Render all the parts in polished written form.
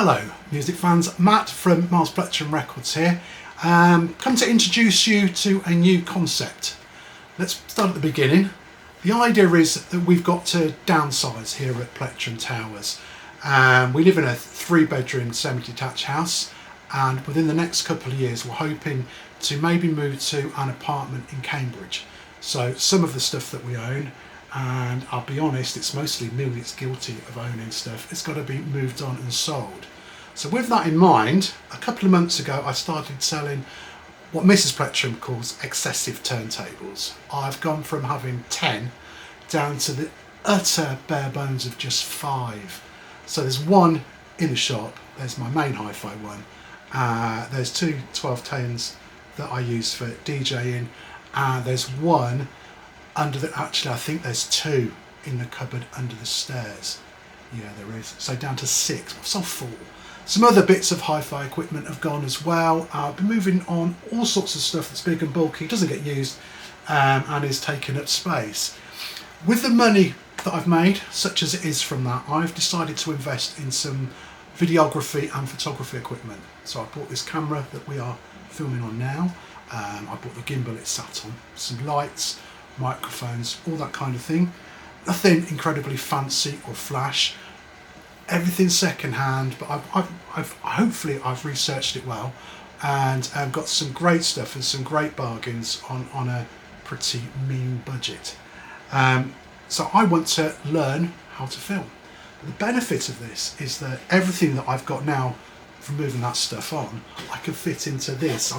Hello music fans, Matt from Marrs Plectrum Records here. Come to introduce you to a new concept. Let's start at the beginning. The idea is that we've got to downsize here at Plectrum Towers. We live in a 3-bedroom semi-detached house, and within the next couple of years we're hoping to maybe move to an apartment in Cambridge. So some of the stuff that we own, and I'll be honest, it's mostly me that's guilty of owning stuff, it's got to be moved on and sold. So with that in mind, a couple of months ago I started selling what Mrs. Plectrum calls excessive turntables. I've gone from having 10 down to the utter bare bones of just 5. So there's one in the shop, there's my main hi-fi one, there's 2 12-10s that I use for DJing, and there's one under the, actually I think there's 2 in the cupboard under the stairs. Yeah, there is. So down to 6, I've sold 4. Some other bits of hi-fi equipment have gone as well. I've been moving on all sorts of stuff that's big and bulky, doesn't get used, and is taking up space. With the money that I've made, such as it is from that, I've decided to invest in some videography and photography equipment. So I bought this camera that we are filming on now. I bought the gimbal it's sat on, some lights, microphones, all that kind of thing. Nothing incredibly fancy or flash. Everything second hand, but hopefully I've researched it well, and I've got some great stuff and some great bargains on a pretty mean budget. So I want to learn how to film. The benefit of this is that everything that I've got now from moving that stuff on, I can fit into this.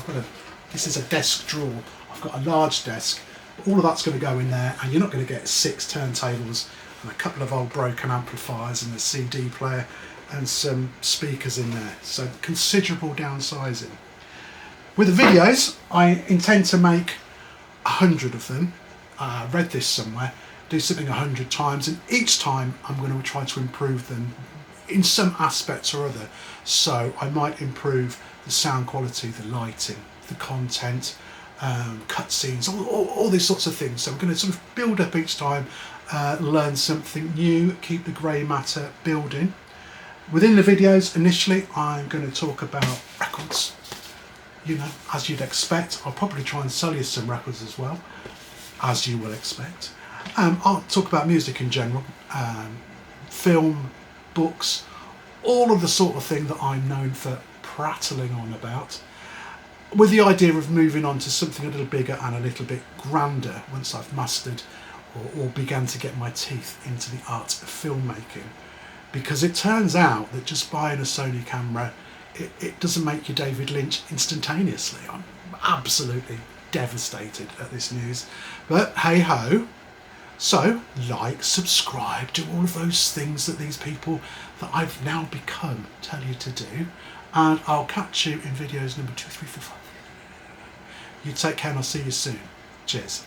This is a desk drawer. I've got a large desk. All of that's going to go in there, and you're not going to get 6 turntables and a couple of old broken amplifiers and a CD player and some speakers in there. So considerable downsizing. With the videos, I intend to make 100 of them. I read this somewhere. Do something 100 times, and each time I'm going to try to improve them in some aspects or other. So I might improve the sound quality, the lighting, the content, cutscenes, all these sorts of things. So I'm going to sort of build up each time, learn something new, keep the grey matter building. Within the videos, initially, I'm going to talk about records. You know, as you'd expect, I'll probably try and sell you some records as well, as you will expect. I'll talk about music in general, film, books, all of the sort of thing that I'm known for prattling on about, with the idea of moving on to something a little bigger and a little bit grander once I've mastered or began to get my teeth into the art of filmmaking. Because it turns out that just buying a Sony camera, it doesn't make you David Lynch instantaneously. I'm absolutely devastated at this news, but hey ho. So like, subscribe, do all of those things that these people that I've now become tell you to do, and I'll catch you in videos number 2, 3, 4, 5. You take care, and I'll see you soon. Cheers.